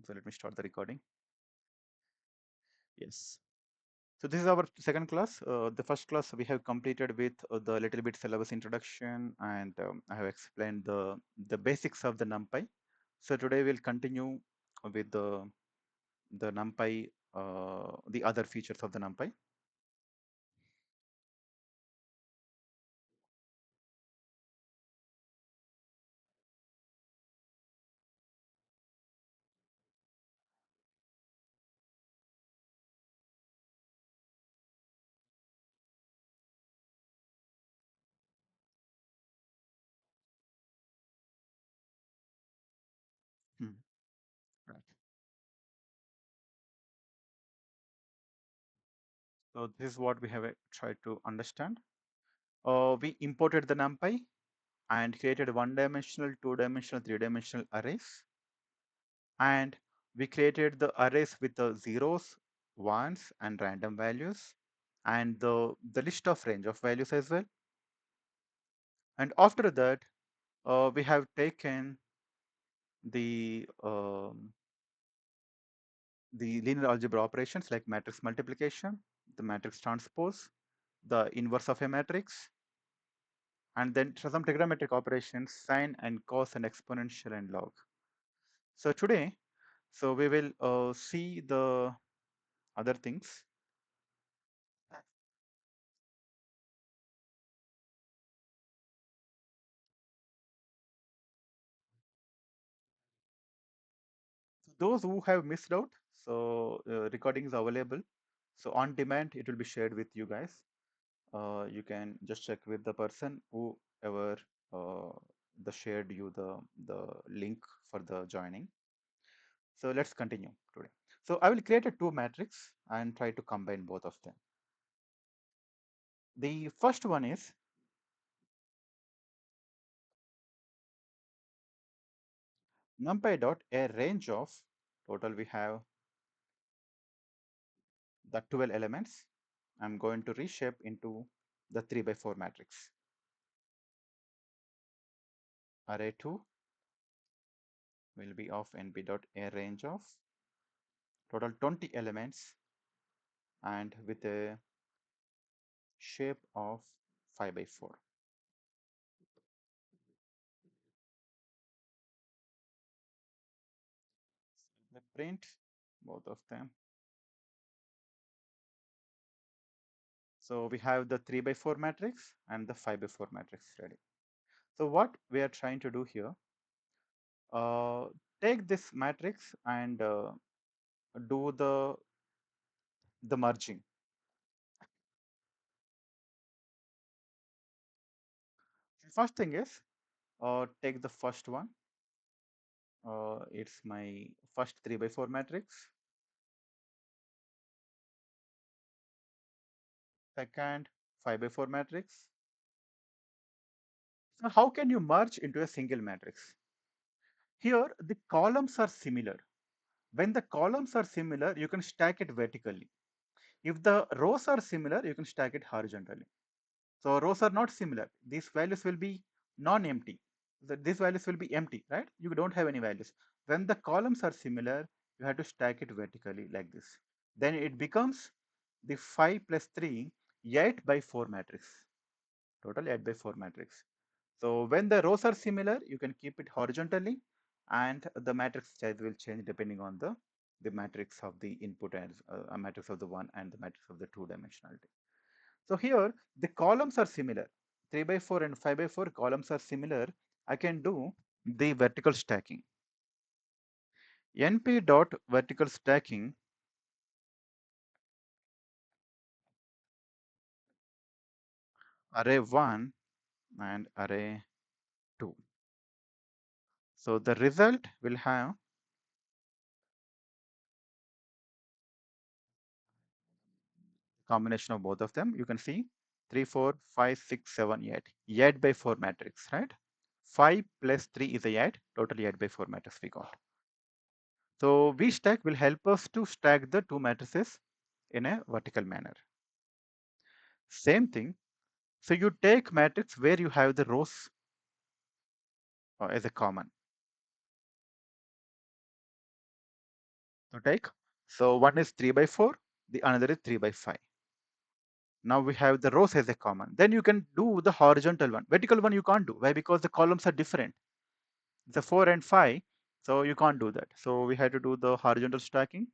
So let me start the recording. Yes. So this is our second class. The first class we have completed with the little bit syllabus introduction, and I have explained the basics of the NumPy. So today we'll continue with the NumPy, the other features of the NumPy. Hmm. Right. So this is what we have tried to understand. We imported the NumPy and created one-dimensional, two-dimensional, three-dimensional arrays. And we created the arrays with the zeros, ones, and random values, and the list of range of values as well. And after that, we have taken the linear algebra operations like matrix multiplication, the matrix transpose, the inverse of a matrix, and then some trigonometric operations, sine and cos and exponential and log. So today, we will see the other things. Those who have missed out, recording is available. So on demand, it will be shared with you guys. You can just check with the person whoever shared you the link for the joining. So let's continue today. So I will create a two matrix and try to combine both of them. The first one is numpy dot a range of total we have the 12 elements. I'm going to reshape into the 3 by 4 matrix. Array 2 will be of np dot a range of total 20 elements and with a shape of 5 by 4. Let me print both of them. So we have the 3 by 4 matrix and the 5 by 4 matrix ready. So what we are trying to do here, uh, take this matrix and do the merging. First thing is take the first one. It's my first 3 by 4 matrix. Second 5 by 4 matrix. So how can you merge into a single matrix? Here the columns are similar. When the columns are similar, you can stack it vertically. If the rows are similar, you can stack it horizontally. So rows are not similar. These values will be non-empty. These values will be empty, right? You don't have any values. When the columns are similar, you have to stack it vertically like this. Then it becomes the 5 plus 3, 8 by 4 matrix. Total 8 by 4 matrix. So when the rows are similar, you can keep it horizontally and the matrix size will change depending on the matrix of the input and a matrix of the one and the matrix of the two dimensionality. So here the columns are similar. 3 by 4 and 5 by 4 columns are similar. I can do the vertical stacking. NP dot vertical stacking array 1 and array 2. So the result will have combination of both of them. You can see 3, 4, 5, 6, 7, 8. 8 by 4 matrix, right? 5 plus 3 is a 8. Totally 8 by 4 matrix we got. So VStack will help us to stack the two matrices in a vertical manner. Same thing. So you take matrix where you have the rows as a common. So take, so one is 3 by 4, the another is 3 by 5. Now we have the rows as a common. Then you can do the horizontal one. Vertical one you can't do. Why? Because the columns are different. The 4 and 5, so you can't do that. So we had to do the horizontal stacking.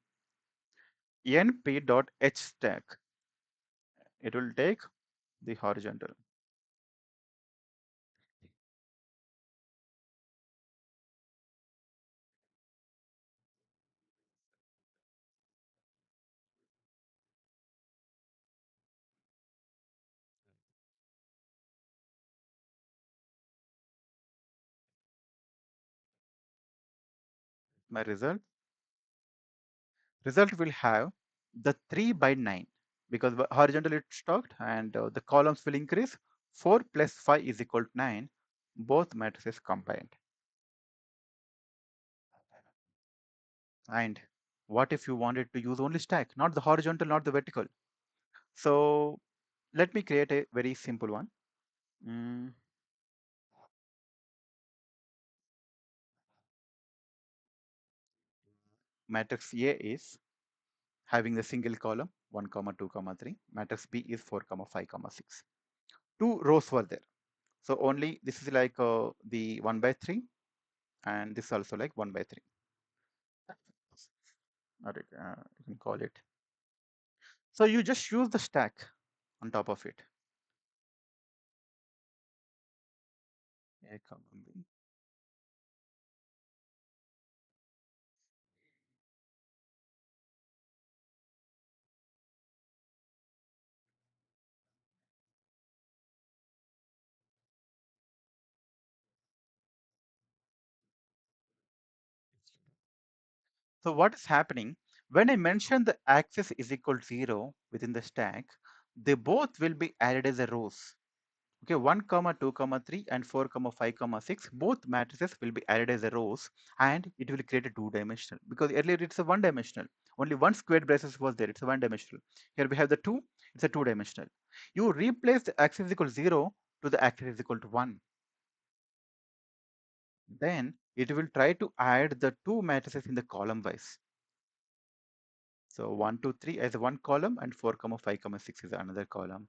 np.h stack. It will take the horizontal. My result will have the 3 by 9 because horizontal it's stacked and the columns will increase. 4 plus 5 is equal to 9, both matrices combined. And what if you wanted to use only stack, not the horizontal, not the vertical? So let me create a very simple one. Mm, Matrix A is having the single column 1 comma 2 comma 3. Matrix B is 4 comma 5 comma 6. Two rows were there. So only this is like the 1 by 3 and this also like 1 by 3. Or you can call it. So you just use the stack on top of it. A comma B. So what is happening when I mention the axis is equal to 0 within the stack, they both will be added as a rows. Okay, 1 comma 2 comma 3 and 4 comma 5 comma 6, both matrices will be added as a rows and it will create a two-dimensional because earlier it's a one-dimensional. Only one squared braces was there, it's a one-dimensional. Here we have the two, it's a two-dimensional. You replace the axis is equal to 0 to the axis is equal to 1. Then it will try to add the two matrices in the column wise. So 1, 2, 3 as one column and 4 comma 5 comma 6 is another column.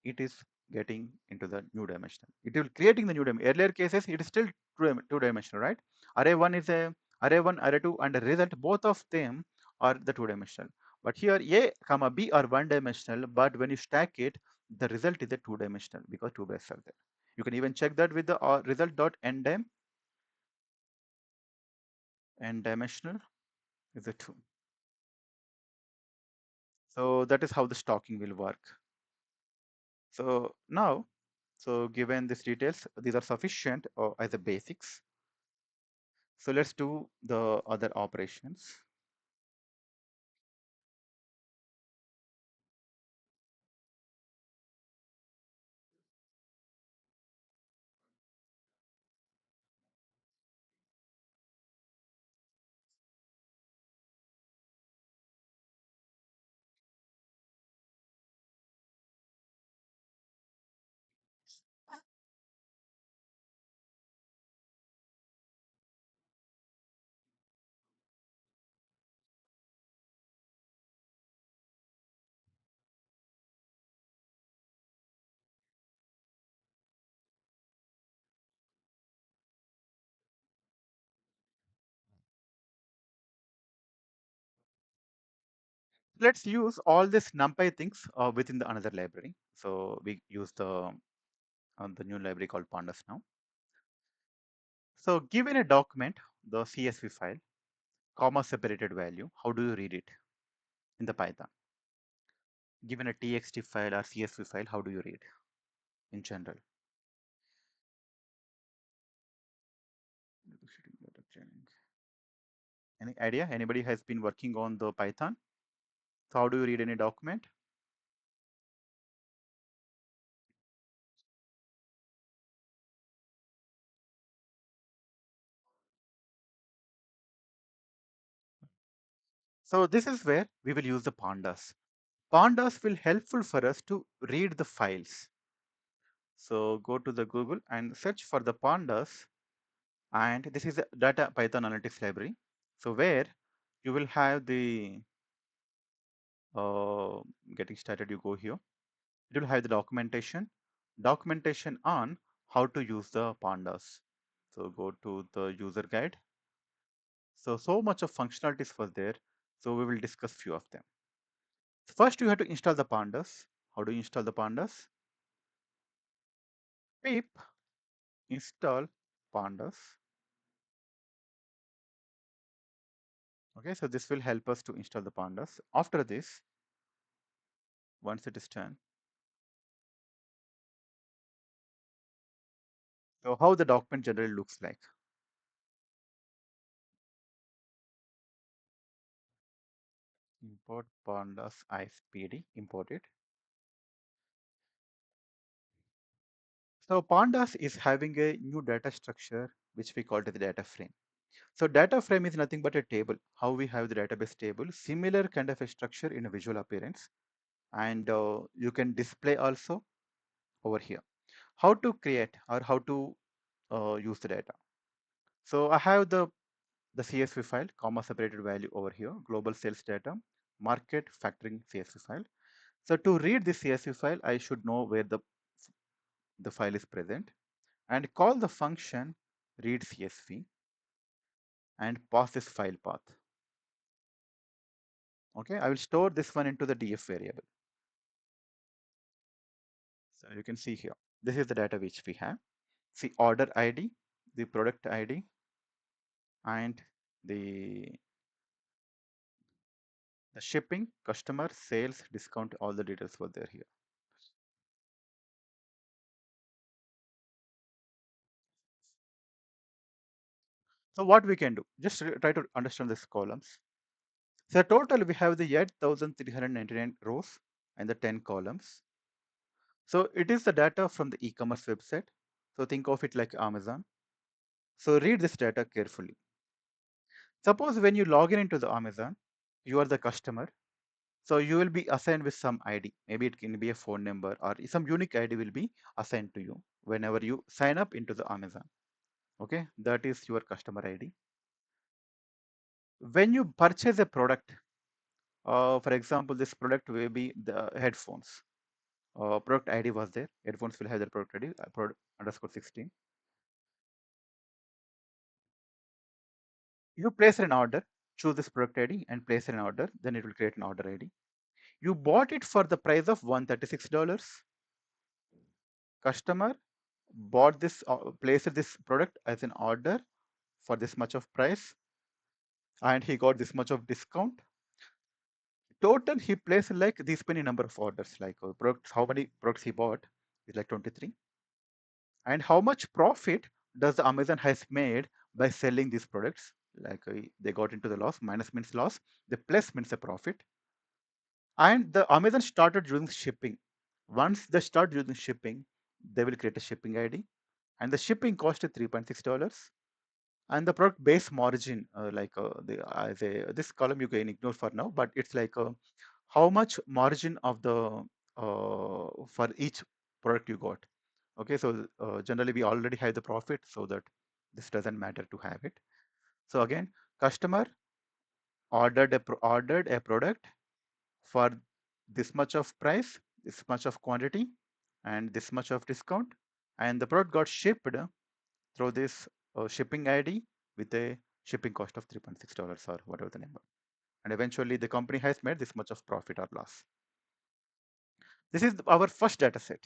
It is getting into the new dimensional. It will creating the new dimension. Earlier cases, it is still two-dimensional, right? Array 1 is a array 1, array 2, and the result, both of them are the two-dimensional. But here A comma B are one-dimensional, but when you stack it, the result is a two-dimensional because two bases are there. You can even check that with the result dot ndim, n-dimensional is a 2. So that is how the stocking will work. So now, so given these details, these are sufficient as the basics. So let's do the other operations. Let's use all these NumPy things within the another library. So we use the new library called Pandas now. So given a document, the CSV file, comma separated value, how do you read it in the Python? Given a TXT file or CSV file, how do you read in general? Any idea? Anybody has been working on the Python? So how do you read any document? So this is where we will use the pandas. Pandas will helpful for us to read the files. So go to the Google and search for the pandas, and this is the data Python analytics library. So where You will have the uh, getting started. You go here. It will have the documentation on how to use the pandas. So go to the user guide. So much of functionalities was there. So we will discuss few of them. First, you have to install the pandas. How do you install the pandas? Pip install pandas. Okay, so this will help us to install the pandas. After this, once it is done, so how the document generally looks like. Import pandas ISPD, import it. So pandas is having a new data structure, which we call it the data frame. So data frame is nothing but a table. How we have the database table, similar kind of a structure in a visual appearance. And you can display also over here. How to create or how to use the data. So I have the CSV file, comma separated value over here, global sales data, market factoring CSV file. So to read this CSV file, I should know where the file is present and call the function read CSV and pass this file path. Okay, I will store this one into the df variable. So you can see here, this is the data which we have. See order ID, the product ID, and the the shipping, customer, sales, discount, all the details were there here. So what we can do, just try to understand these columns. So total we have the 8,399 rows and the 10 columns. So it is the data from the e-commerce website. So think of it like Amazon. So read this data carefully. Suppose when you log in into the Amazon, you are the customer. So you will be assigned with some ID. Maybe it can be a phone number or some unique ID will be assigned to you whenever you sign up into the Amazon. Okay, that is your customer ID. When you purchase a product, for example, this product will be the headphones. Product ID was there. Headphones will have the product ID, product underscore 16. You place an order, choose this product ID and place an order, then it will create an order ID. You bought it for the price of $136. Customer bought this, placed this product as an order for this much of price and he got this much of discount. Total he placed like this many number of orders, like products, how many products he bought is like 23. And how much profit does the Amazon has made by selling these products? Like they got into the loss, minus means loss, the plus means a profit. And the Amazon started using shipping. Once they start using shipping, they will create a shipping ID. And the shipping cost is $3.6. And the product base margin, this column you can ignore for now, but it's like how much margin of the for each product you got. Okay, so generally we already have the profit, so that this doesn't matter to have it. So again, customer ordered a product for this much of price, this much of quantity, and this much of discount, and the product got shipped through this shipping ID with a shipping cost of $3.6 or whatever the number. And eventually the company has made this much of profit or loss. This is our first data set.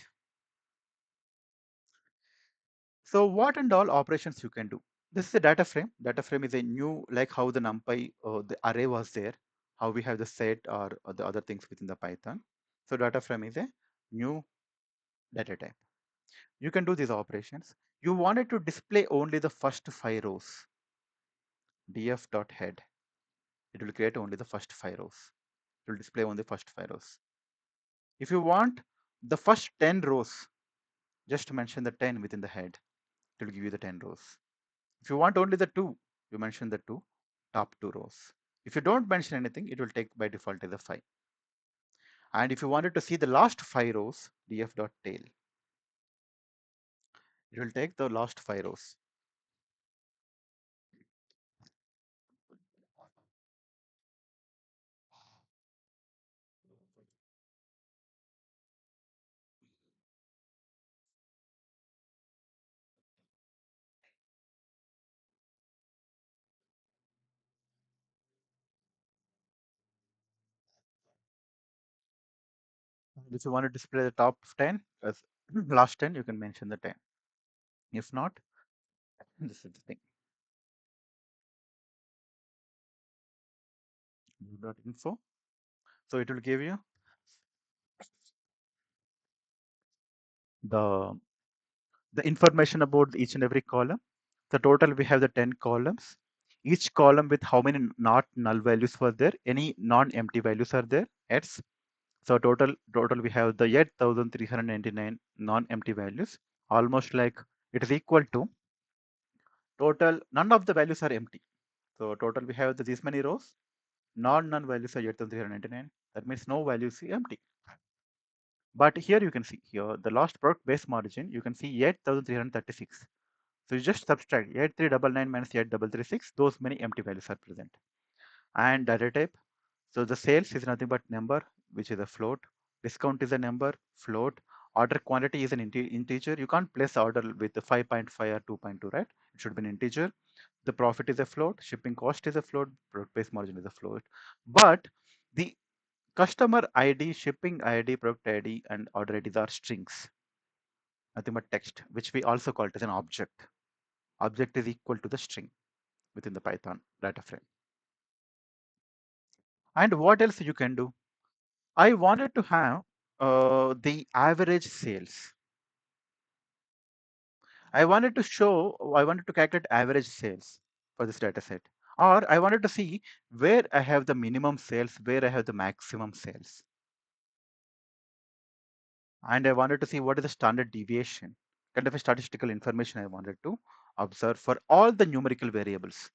So what and all operations you can do? This is a data frame. Data frame is a new, like how the NumPy, the array was there, how we have the set or the other things within the Python. So data frame is a new data type. You can do these operations. You wanted to display only the first 5 rows, df.head. It will create only the first 5 rows. It will display only the first 5 rows. If you want the first 10 rows, just mention the 10 within the head. It will give you the 10 rows. If you want only the 2, you mention the 2, top 2 rows. If you don't mention anything, it will take by default as a 5. And if you wanted to see the last 5 rows, df.tail, it will take the last 5 rows. If you want to display the top 10 as last 10, you can mention the 10. If not, this is the thing. Info. So it will give you the the information about each and every column. The total we have the 10 columns. Each column with how many not null values were there, any non-empty values are there. It's so total we have the 8,399 non-empty values. Almost like it is equal to total. None of the values are empty. So total we have these many rows. Non-null values are 8,399. That means no values is empty. But here you can see here the last product base margin. You can see 8,336. So you just subtract 8399 minus 8336. Those many empty values are present. And data type. So the sales is nothing but number, which is a float. Discount is a number, float. Order quantity is an integer. You can't place order with the 5.5 or 2.2, right? It should be an integer. The profit is a float. Shipping cost is a float. Product base margin is a float. But the customer ID, shipping ID, product ID, and order IDs are strings. Nothing but text, which we also call it as an object. Object is equal to the string within the Python data frame. And what else you can do? I wanted to have the average sales. I wanted to calculate average sales for this data set. Or I wanted to see where I have the minimum sales, where I have the maximum sales. And I wanted to see what is the standard deviation, kind of a statistical information I wanted to observe for all the numerical variables.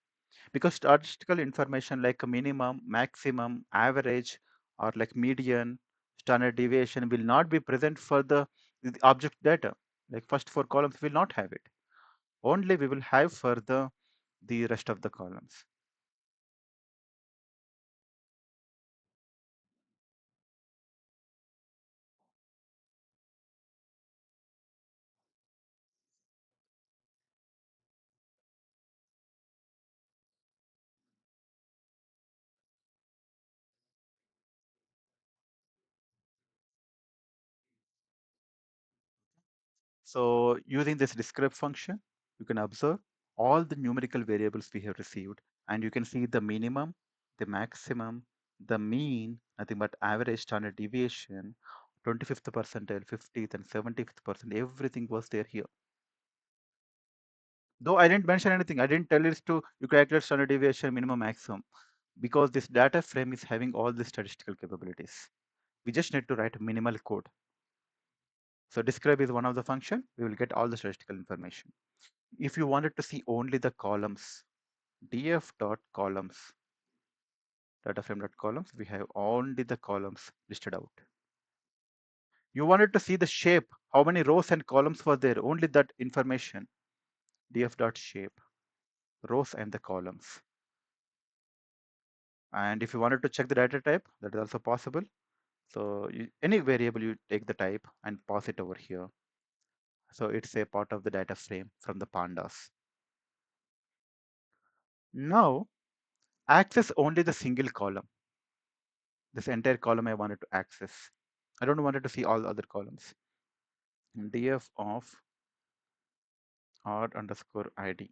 Because statistical information like a minimum, maximum, average, or like median, standard deviation will not be present for the object data. Like first four columns will not have it. Only we will have for the rest of the columns. So using this describe function, you can observe all the numerical variables we have received, and you can see the minimum, the maximum, the mean, nothing but average, standard deviation, 25th percentile, 50th and 70th percent, everything was there here. Though I didn't mention anything, I didn't tell it to you calculate standard deviation, minimum, maximum, because this data frame is having all the statistical capabilities. We just need to write minimal code. So describe is one of the function. We will get all the statistical information. If you wanted to see only the columns, df dot columns, data frame dot columns, we have only the columns listed out. You wanted to see the shape, how many rows and columns were there, only that information, df dot shape, rows and the columns. And if you wanted to check the data type, that is also possible. So any variable you take the type and pass it over here. So it's a part of the data frame from the pandas. Now access only the single column. This entire column I wanted to access. I don't want to see all the other columns. Df of r underscore id.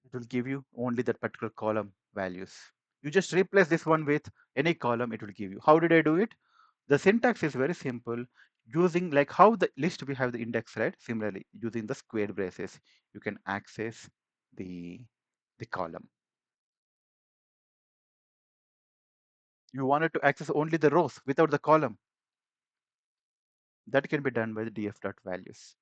It will give you only that particular column values. You just replace this one with any column, it will give you. How did I do it? The syntax is very simple. Using like how the list we have the index, right? Similarly, using the squared braces, you can access the column. You wanted to access only the rows without the column. That can be done by the df dot values.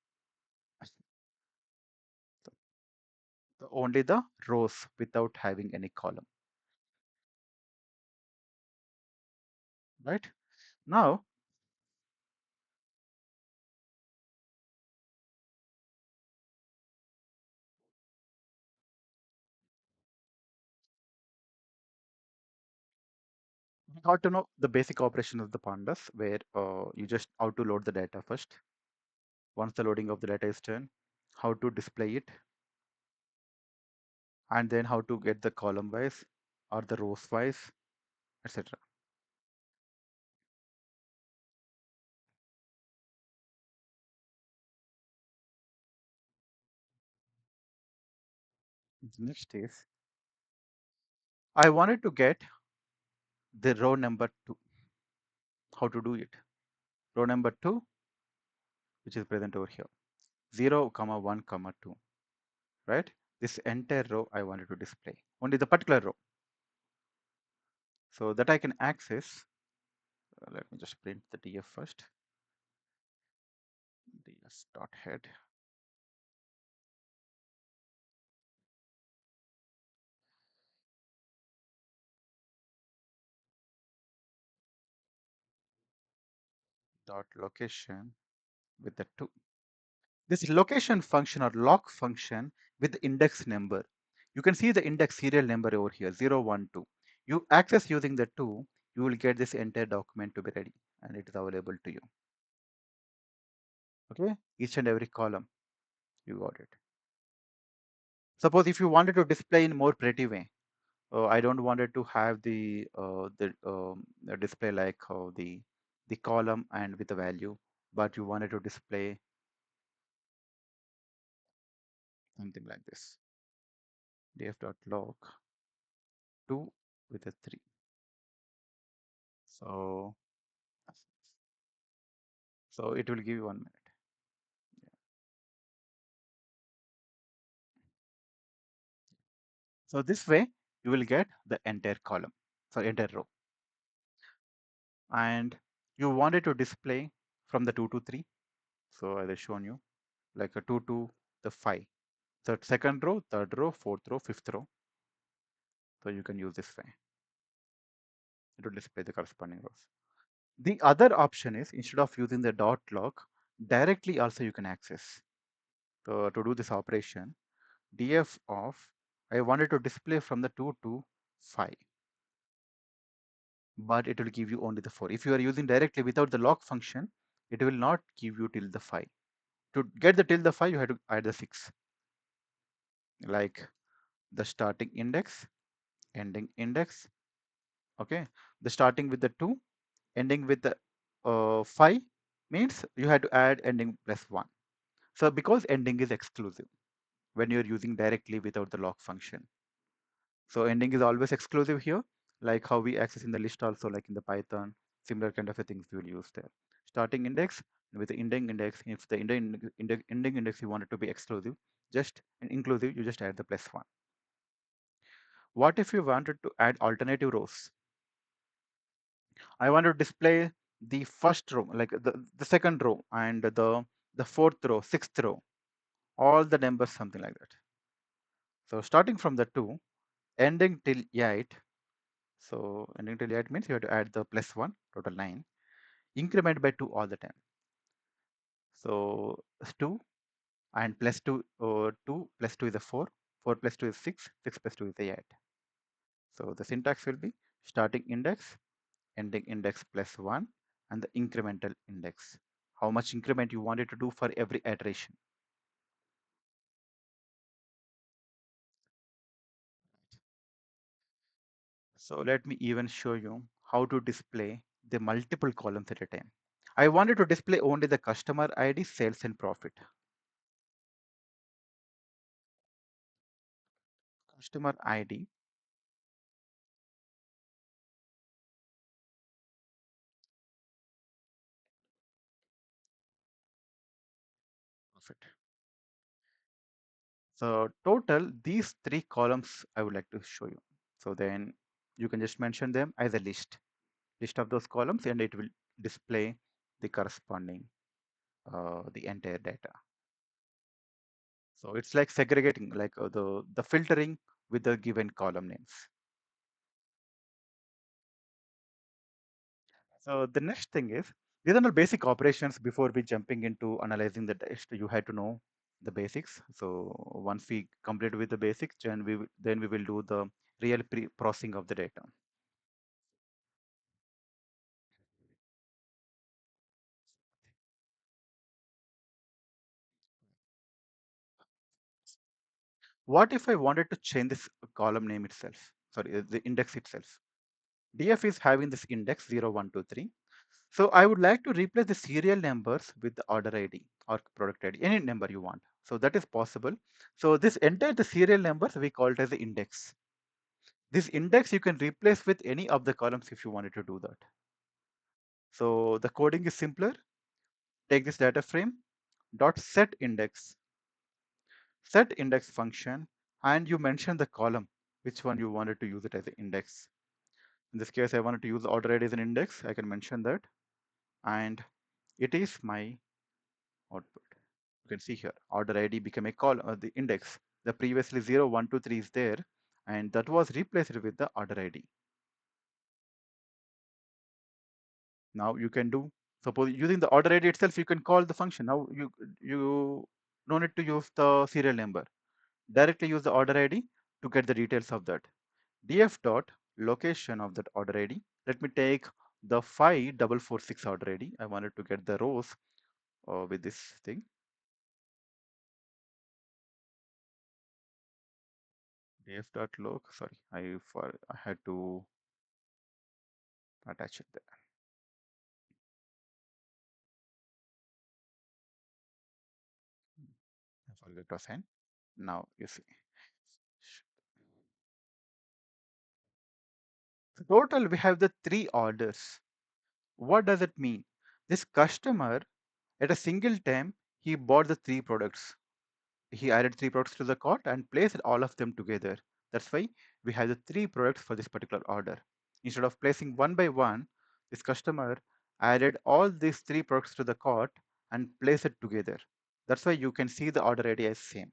So only the rows without having any column, right? Now, we got to know the basic operation of the pandas, where you just how to load the data first. Once the loading of the data is done, how to display it, and then how to get the column wise or the rows wise, etc. Next is I wanted to get the row number 2. How to do it? Row number 2, which is present over here, 0, comma 1, comma 2, right? This entire row I wanted to display, only the particular row. So that I can access, let me just print the df first, ds dot head dot location with the 2. This location function or lock function with the index number. You can see the index serial number over here, 012. You access using the 2, you will get this entire document to be ready and it is available to you. Okay, each and every column, you got it. Suppose if you wanted to display in more pretty way, I don't wanted to have the display like the column and with the value, but you wanted to display something like this, df.log 2 with a 3. So it will give you 1 minute. So this way you will get the entire column, so entire row, and you wanted to display from the 2 to 3. So I will shown you like a 2 to the 5. So second row, third row, fourth row, fifth row. So you can use this way. It will display the corresponding rows. The other option is instead of using the dot log, directly also you can access. So to do this operation, df of I wanted to display from the 2 to 5, but it will give you only the 4. If you are using directly without the log function, it will not give you till the 5. To get the till the 5, you have to add the 6, like the starting index, ending index. Okay, the starting with the 2, ending with the 5 means you have to add ending plus 1. So because ending is exclusive when you're using directly without the lock function. So ending is always exclusive here, like how we access in the list also, like in the Python, similar kind of a things we will use there. Starting index with the ending index, if the ending index you want it to be exclusive, just an inclusive, you just add the plus 1. What if you wanted to add alternative rows? I want to display the first row, like the second row and the fourth row, sixth row, all the numbers, something like that. So starting from the 2, ending till 8. So ending till 8 means you have to add the plus 1, total 9, increment by 2 all the time. So 2 and plus 2, 2 plus 2 is a 4, 4 plus 2 is 6, 6 plus 2 is a 8. So the syntax will be starting index, ending index plus 1, and the incremental index. How much increment you wanted to do for every iteration. So let me even show you how to display the multiple columns at a time. I wanted to display only the customer ID, sales, and profit. Customer ID, profit. So total, these 3 columns I would like to show you. So then you can just mention them as a list of those columns, and it will display the corresponding, the entire data. So it's like segregating, like the filtering with the given column names. So the next thing is, these are the basic operations before we jumping into analyzing the text. You had to know the basics. So once we complete with the basics, then we will do the real processing of the data. What if I wanted to change this column name itself? Sorry, the index itself. DF is having this index 0, 1, 2, 3. So I would like to replace the serial numbers with the order ID or product ID, any number you want. So that is possible. So this entire the serial numbers we call it as the index. This index you can replace with any of the columns if you wanted to do that. So the coding is simpler. Take this data frame dot set index function, and you mention the column which one you wanted to use it as an index. In this case, I wanted to use the order ID as an index. I can mention that, and it is my output. You can see here order ID became a column, the index. The previously 0, 1, 2, 3 is there, and that was replaced with the order ID. Now you can do, suppose using the order ID itself, you can call the function. Now you don't need to use the serial number. Directly use the order ID to get the details of that. Df dot location of that order ID. Let me take the 5446 order ID. I wanted to get the rows with this thing. Df dot log. Sorry, I had to attach it there. I forgot to assign. Now you see. So total we have the 3 orders. What does it mean? This customer at a single time he bought the 3 products. He added 3 products to the cart and placed all of them together. That's why we have the 3 products for this particular order. Instead of placing one by one, this customer added all these 3 products to the cart and placed it together. That's why you can see the order ID as same.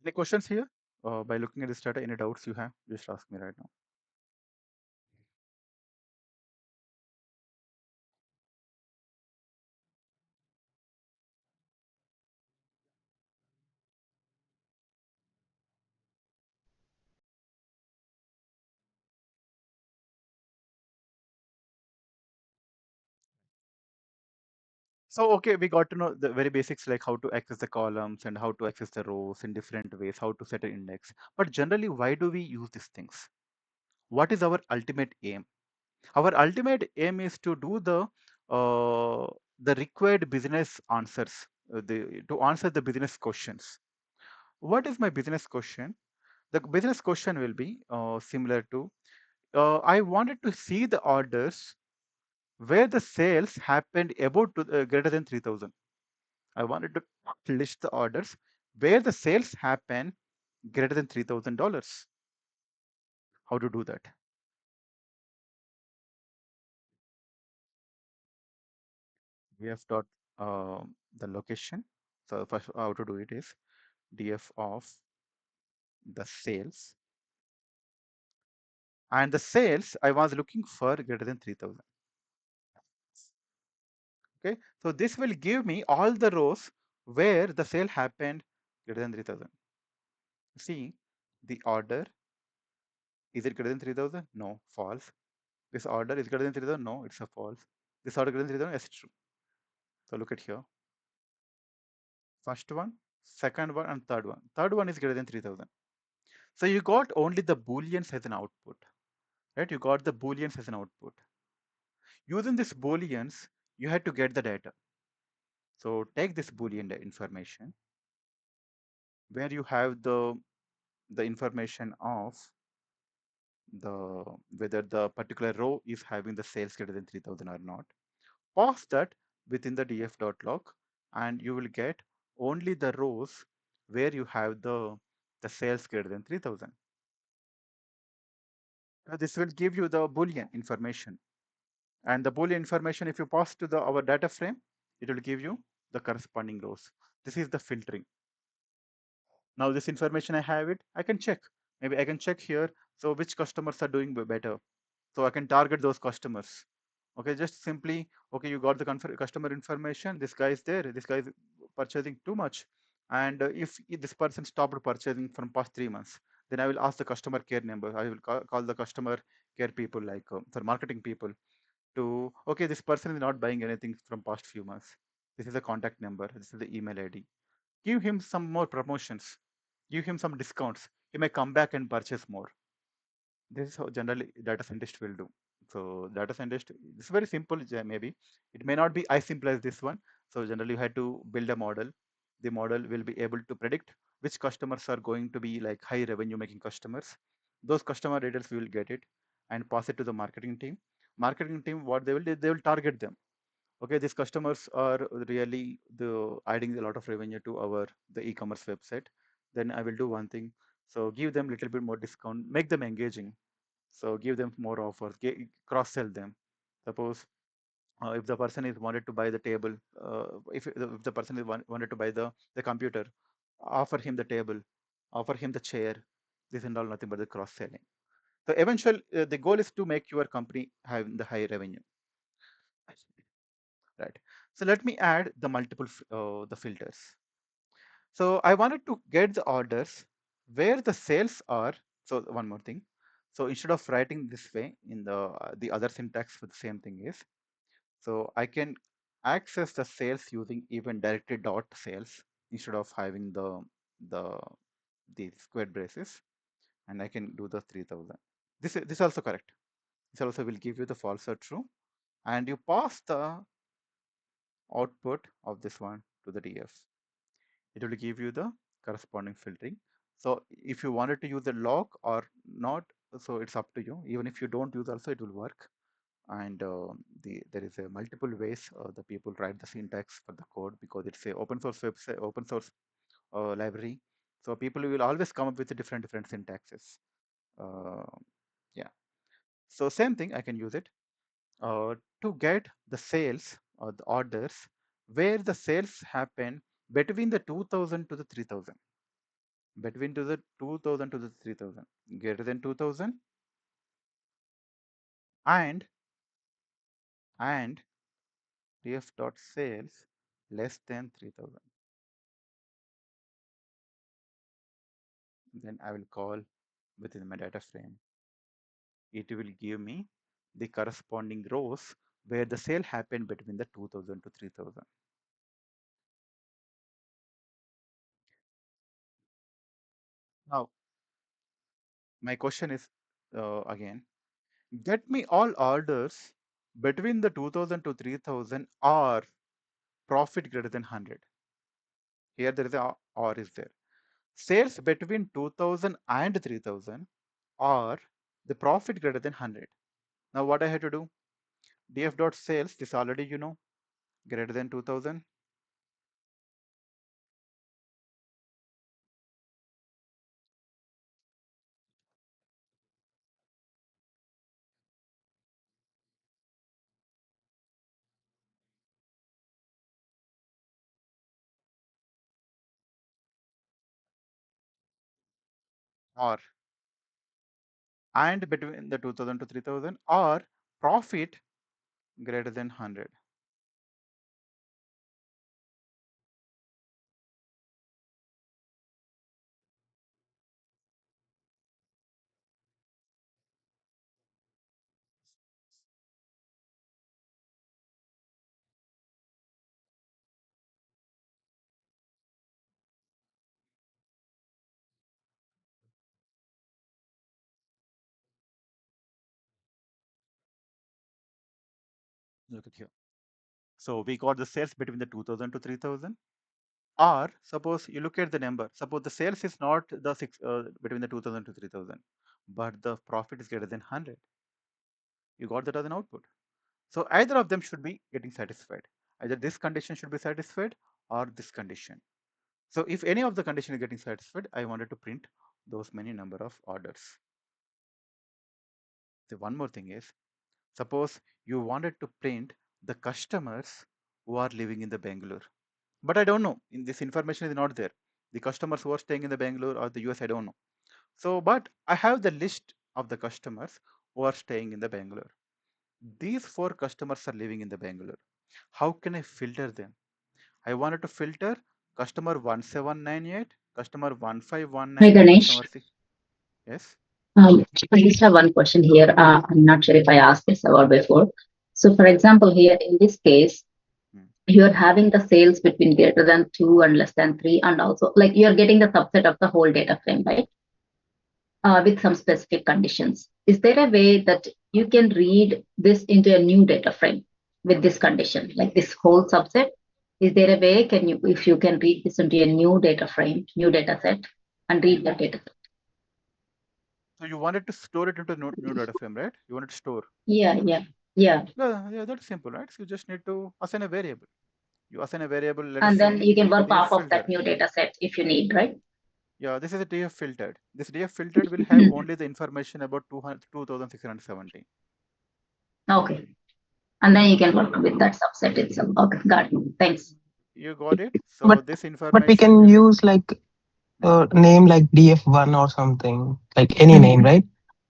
Any questions here? By looking at this data, any doubts you have, just ask me right now. So, okay, we got to know the very basics like how to access the columns and how to access the rows in different ways, how to set an index. But generally, why do we use these things? What is our ultimate aim? Our ultimate aim is to do the required business answers, to answer the business questions. What is my business question? The business question will be similar to I wanted to see the orders where the sales happened about to, greater than 3000. I wanted to list the orders where the sales happen greater than $3,000. How to do that? Df dot the location. So first how to do it is df of the sales, and the sales I was looking for greater than 3000. Okay, so this will give me all the rows where the sale happened greater than 3000. See, the order, is it greater than 3000? No, false. This order is greater than 3000? No, it's a false. This order greater than 3000? Yes, true. So look at here. First one, second one, and third one. Third one is greater than 3000. So you got only the booleans as an output, right? You got the booleans as an output. Using this booleans, you had to get the data. So take this boolean information where you have the information of the whether the particular row is having the sales greater than 3000 or not. Pass that within the df.log, and you will get only the rows where you have the sales greater than 3000. This will give you the boolean information, and the boolean information, if you pass to the our data frame, it will give you the corresponding rows. This is the filtering. Now this information I have it, I can check. Maybe I can check here. So which customers are doing better? So I can target those customers. Okay, just simply, okay, you got the customer information. This guy is there. This guy is purchasing too much. And if this person stopped purchasing from past 3 months, then I will ask the customer care number. I will call the customer care people, like for marketing people, to, okay, this person is not buying anything from past few months. This is the contact number. This is the email ID. Give him some more promotions. Give him some discounts. He may come back and purchase more. This is how generally data scientist will do. So data scientist, it's very simple. Maybe it may not be as simple as this one. So generally you had to build a model. The model will be able to predict which customers are going to be like high revenue making customers. Those customer details we will get it and pass it to the marketing team. Marketing team, what they will do, they will target them. Okay, these customers are really the adding a lot of revenue to our the e-commerce website. Then I will do one thing. So give them little bit more discount, make them engaging. So give them more offers, cross sell them. Suppose if the person is wanted to buy the table, if the person is wanted to buy the computer, offer him the table, offer him the chair. This and all nothing but the cross selling. So eventual the goal is to make your company have the high revenue, right? So let me add the multiple the filters. So I wanted to get the orders where the sales are. So one more thing. So instead of writing this way in the other syntax for the same thing is, so I can access the sales using even directly dot sales instead of having the the square braces, and I can do the 3000. This also correct. This also will give you the false or true, and you pass the output of this one to the DF. It will give you the corresponding filtering. So if you wanted to use the log or not, so it's up to you. Even if you don't use also, it will work. And there is a multiple ways the people write the syntax for the code, because it's a open source website, open source library. So people will always come up with different syntaxes. Uh, yeah. So same thing, I can use it to get the sales or the orders where the sales happen between the 2000 to the 3000, between to the 2000 to the 3000, greater than 2000, and and df dot sales less than 3000. Then I will call within my data frame. It will give me the corresponding rows where the sale happened between the 2000 to 3000. Now my question is again, get me all orders between the 2000 to 3000 or profit greater than 100. Here there is a or is there. Sales between 2000 and 3000 or the profit greater than 100. Now what I have to do? Df dot sales, this already you know, greater than 2000. Or and between the 2000 to 3000 or profit greater than 100. Look at here. So we got the sales between the 2000 to 3000. Or suppose you look at the number. Suppose the sales is not the between the 2000 to 3000, but the profit is greater than 100. You got that as an output. So either of them should be getting satisfied. Either this condition should be satisfied or this condition. So if any of the condition is getting satisfied, I wanted to print those many number of orders. The one more thing is, suppose you wanted to print the customers who are living in the Bangalore, but I don't know. In this information is not there. The customers who are staying in the Bangalore or the US, I don't know. So, but I have the list of the customers who are staying in the Bangalore. These four customers are living in the Bangalore. How can I filter them? I wanted to filter customer 1798, customer Hi 1519, Ganesh. customer 6. Yes. I just have one question here. I'm not sure if I asked this about before. So, for example, here in this case, Hmm. you're having the sales between greater than two and less than three, and also like you're getting the subset of the whole data frame, right? With some specific conditions. Is there a way that you can read this into a new data frame with this condition, like this whole subset? Is there a way can you if you can read this into a new data frame, new data set, and read that data set? So you wanted to store it into a new data frame, right? You wanted to store. Yeah, yeah, yeah. Yeah, yeah, that's simple, right? So you just need to assign a variable. You assign a variable, let us And then say you can work df off of that filter. new data set if you need, right? Yeah, this is a df filtered. This df filtered will have only the information about 200, 2670. Okay. And then you can work with that subset itself. Okay, got it. Thanks. You got it? But So this but we information can will. use like Hmm. a name like DF1 or something, like any name, right?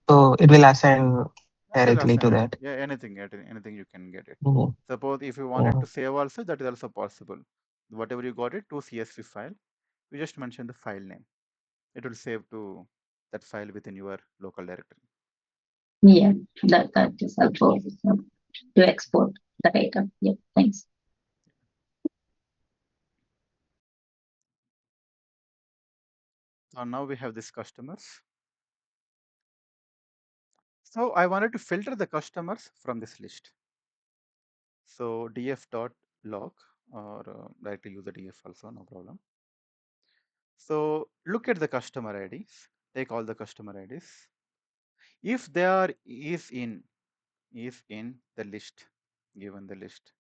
So it will assign It will directly assign to it. that. Yeah, anything you can get it. Mhm. Suppose if you wanted Yeah. to save also, that is also possible. Whatever you got it to CSV file, you just mention the file name. It will save to that file within your local directory. Yeah, that is helpful to export the data. Yeah, thanks. So now we have this customers. So I wanted to filter the customers from this list. So df.log or directly use the df also, no problem. So look at the customer IDs. Take all the customer IDs. If they are is in the list, given the list.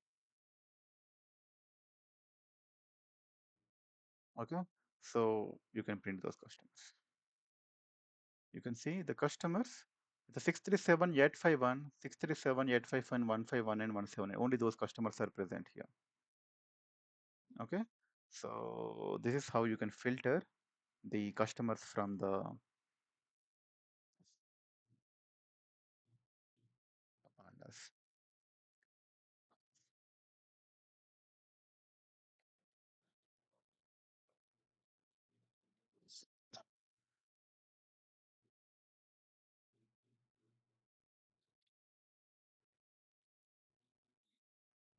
Okay. So you can print those customers. You can see the customers. The 637,851, 637,851, 151 and 178. Only those customers are present here. Okay. So this is how you can filter the customers from the pandas.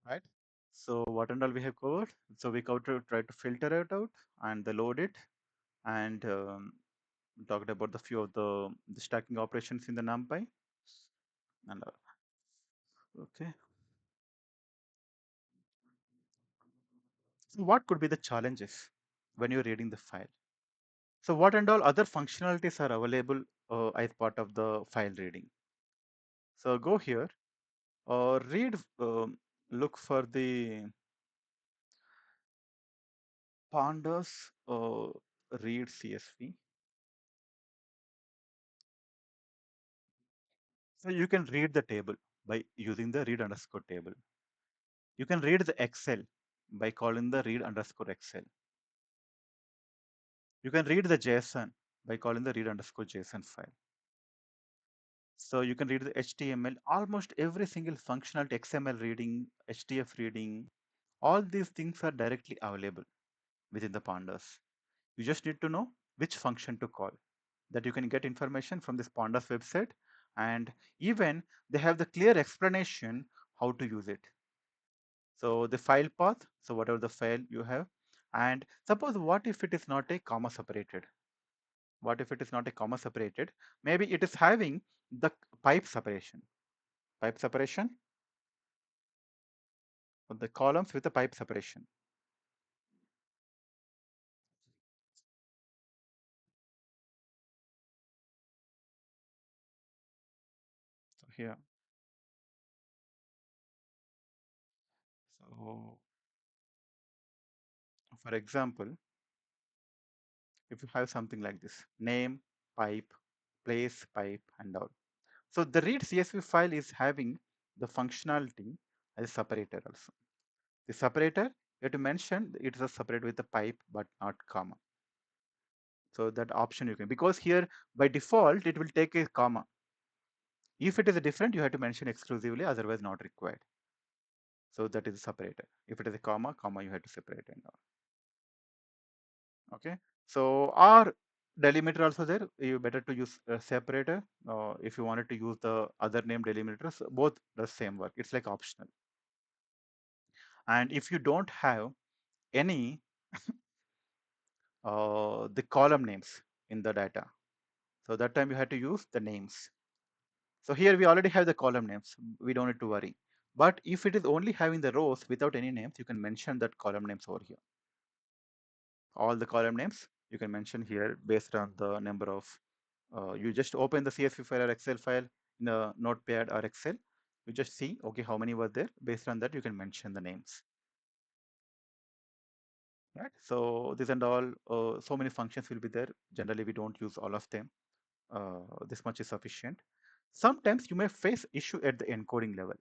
Right. So what and all we have covered. So we try to filter it out and the load it and talked about the few of the stacking operations in the NumPy. And okay. So what could be the challenges when you're reading the file? So what and all other functionalities are available as part of the file reading? So go here or read, look for the pandas read CSV. So you can read the table by using the read underscore table. You can read the Excel by calling the read underscore Excel. You can read the JSON by calling the read underscore JSON file. So you can read the HTML, almost every single functionality, XML reading, HDF reading, all these things are directly available within the pandas. You just need to know which function to call. That you can get information from this pandas website, and even they have the clear explanation how to use it. So the file path, so whatever the file you have, and suppose what if it is not a comma separated? What if it is not a comma separated? Maybe it is having the pipe separation. Pipe separation, the columns with the pipe separation. So here, so for example, if you have something like this, name, pipe, place, pipe, and all. So the read CSV file is having the functionality as a separator also. The separator, you have to mention it is a separate with the pipe, but not comma. So that option you can, because here by default, it will take a comma. If it is different, you have to mention exclusively, otherwise not required. So that is a separator. If it is a comma, comma, you have to separate and all. Okay. So our delimiter also there. You better to use a separator. If you wanted to use the other name delimiters, both the same work. It's like optional. And if you don't have any the column names in the data, so that time you have to use the names. So here we already have the column names. We don't need to worry. But if it is only having the rows without any names, you can mention that column names over here. All the column names you can mention here based on the number of, you just open the CSV file or Excel file in the Notepad or Excel. You just see, okay, how many were there. Based on that, you can mention the names. Right. So this and all, so many functions will be there. Generally, we don't use all of them. This much is sufficient. Sometimes you may face issue at the encoding level.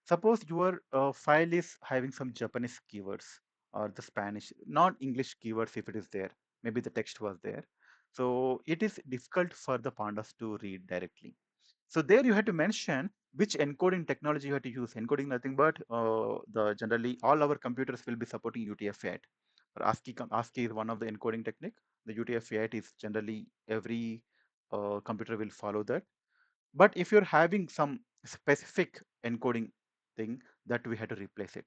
Suppose your file is having some Japanese keywords or the Spanish, not English keywords if it is there. Maybe the text was there. So it is difficult for the pandas to read directly. So there you have to mention which encoding technology you have to use. Encoding nothing but the generally all our computers will be supporting UTF-8. Or ASCII is one of the encoding technique. The UTF-8 is generally every computer will follow that. But if you're having some specific encoding thing, that we had to replace it.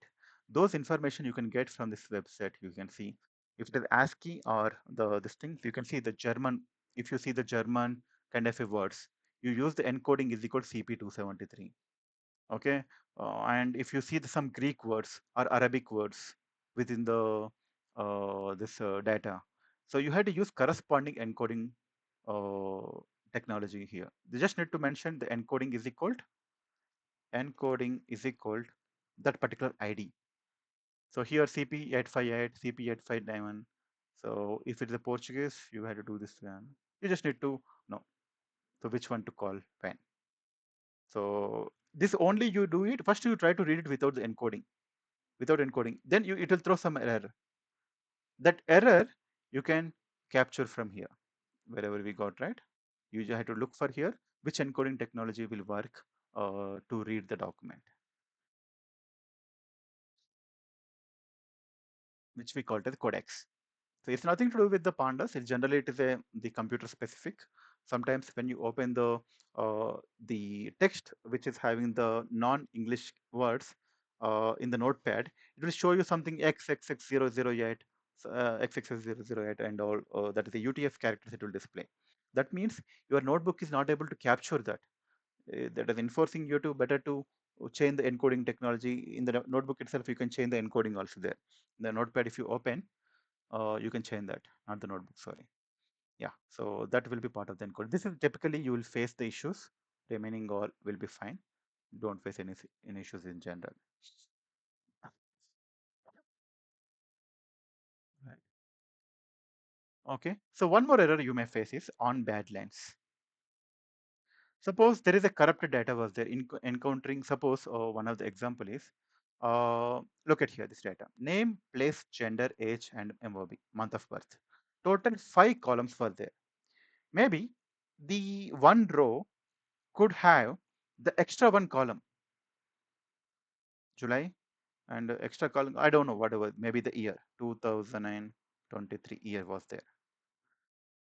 Those information you can get from this website. You can see if it is ASCII or the this thing, you can see the German. If you see the German kind of a words, you use the encoding is equal to CP273. Okay, and if you see some Greek words or Arabic words within the this data, so you had to use corresponding encoding technology here. They just need to mention the encoding is equal to that particular ID. So here CP858, CP859. So if it's a Portuguese, you had to do this one. You just need to know so which one to call when. So this only you do it. First you try to read it without the encoding. Without encoding. Then it will throw some error. That error you can capture from here. Wherever we got, right? You just have to look for here which encoding technology will work to read the document, which we call it as codecs. So it's nothing to do with the pandas. It generally it is the computer specific. Sometimes when you open the text which is having the non-English words in the notepad, it will show you something XXX008, XXX008 and all. That is the UTF characters it will display. That means your notebook is not able to capture that. That is enforcing you to better to change the encoding technology in the notebook itself. You can change the encoding also there. The notepad, if you open, you can change that, not the notebook, sorry. Yeah, so that will be part of the encode. This is typically you will face the issues. Remaining all will be fine. Don't face any issues in general. Right. Okay, so one more error you may face is on bad lines. Suppose there is a corrupted data was there encountering, suppose one of the example is, look at here this data, name, place, gender, age, and MOB, month of birth. Total 5 columns were there. Maybe the one row could have the extra one column, July, and extra column, I don't know, whatever, maybe the year, 2023 year was there.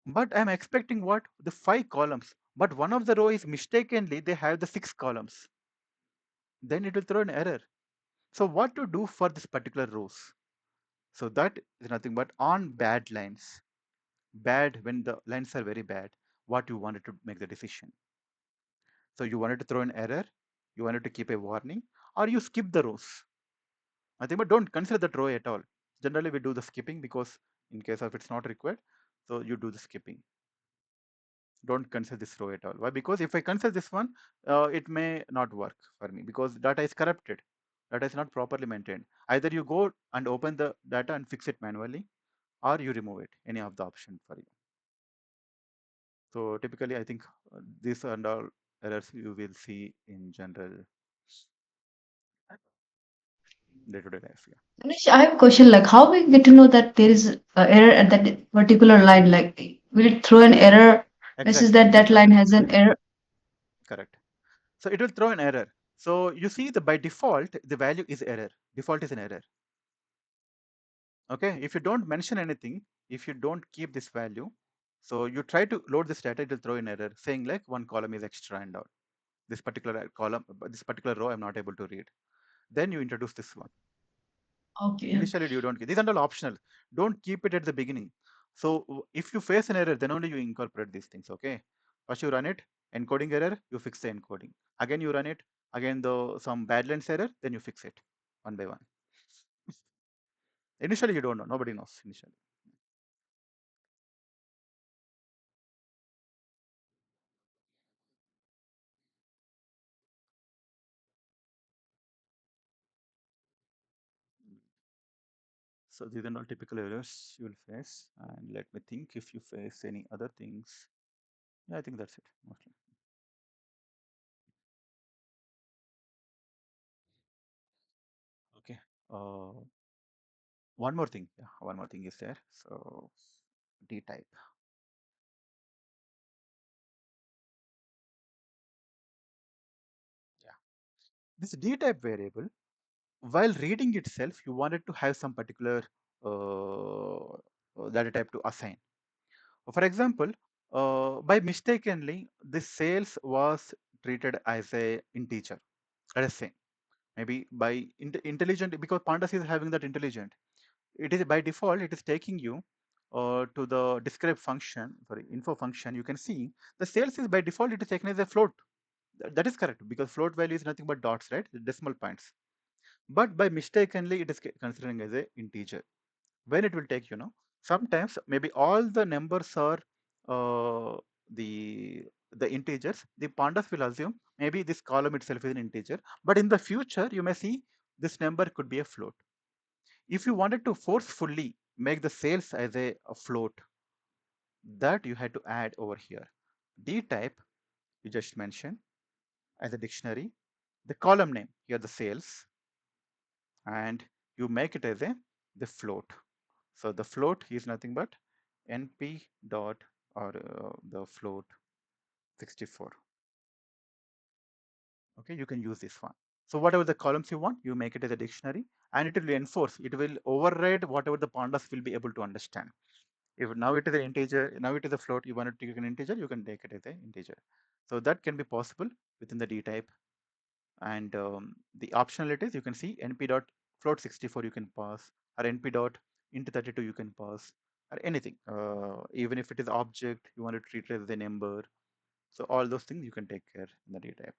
But I'm expecting what? The 5 columns. But one of the row is mistakenly, they have the 6 columns. Then it will throw an error. So what to do for this particular rows? So that is nothing but on bad lines. Bad, when the lines are very bad, what you wanted to make the decision. So you wanted to throw an error, you wanted to keep a warning, or you skip the rows. I think, but don't consider that row at all. Generally, we do the skipping because in case of it's not required, so you do the skipping. Don't consider this row at all. Why? Because if I consider this one, it may not work for me because data is corrupted. Data is not properly maintained. Either you go and open the data and fix it manually, or you remove it. Any of the option for you. So typically, I think these and all errors you will see in general day-to-day life. Yeah. Ganesh, I have a question. Like, how we get to know that there is a error at that particular line? Like, will it throw an error? Message Exactly. that that line Exactly. has an error? Correct. So it will throw an error. So you see the by default, the value is error. Default is an error. Okay, if you don't mention anything, if you don't keep this value, so you try to load this data, it will throw an error saying like one column is extra and all. This particular column, this particular row, I'm not able to read. Then you introduce this one. Okay. Initially, you don't. These are all optional. Don't keep it at the beginning. So if you face an error, then only you incorporate these things. Okay. First you run it, encoding error, you fix the encoding. Again you run it, again the some badlands error, then you fix it one by one. Initially you don't know. Nobody knows initially. So these are all typical errors you will face. And let me think if you face any other things. Yeah, I think that's it mostly. Okay. One more thing. Yeah, one more thing is there. So D type. Yeah. This D type variable, while reading itself, you wanted to have some particular data type to assign. For example, by mistakenly, this sales was treated as a integer. Let us say maybe by intelligent, because pandas is having that intelligent. It is by default it is taking you to the describe function, sorry, info function. You can see the sales is by default it is taken as a float. That is correct because float value is nothing but dots, right? The decimal points. But by mistakenly it is considering as a integer. When it will take, sometimes maybe all the numbers are uh, the the integers. The pandas will assume maybe this column itself is an integer, but in the future you may see this number could be a float. If you wanted to forcefully make the sales as a float, that you had to add over here. D type you just mentioned as a dictionary, the column name here the sales, and you make it as a the float. So the float is nothing but np dot or the float 64. Okay, you can use this one. So whatever the columns you want, you make it as a dictionary, and it will enforce, it will override whatever the pandas will be able to understand. If now it is an integer, now it is a float, you want to take an integer, you can take it as an integer. So that can be possible within the D type. And the optionalities you can see np dot float 64 you can pass, or np dot int 32 you can pass, or anything. Even if it is object, you want to treat it as a number. So all those things you can take care in the D type.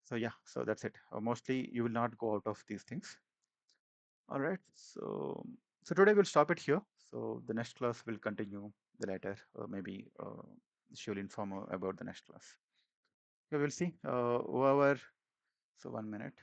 So yeah, so that's it. Mostly you will not go out of these things. All right. So today we'll stop it here. So the next class will continue the later. Maybe she will inform about the next class. We will see. Whoever. So 1 minute.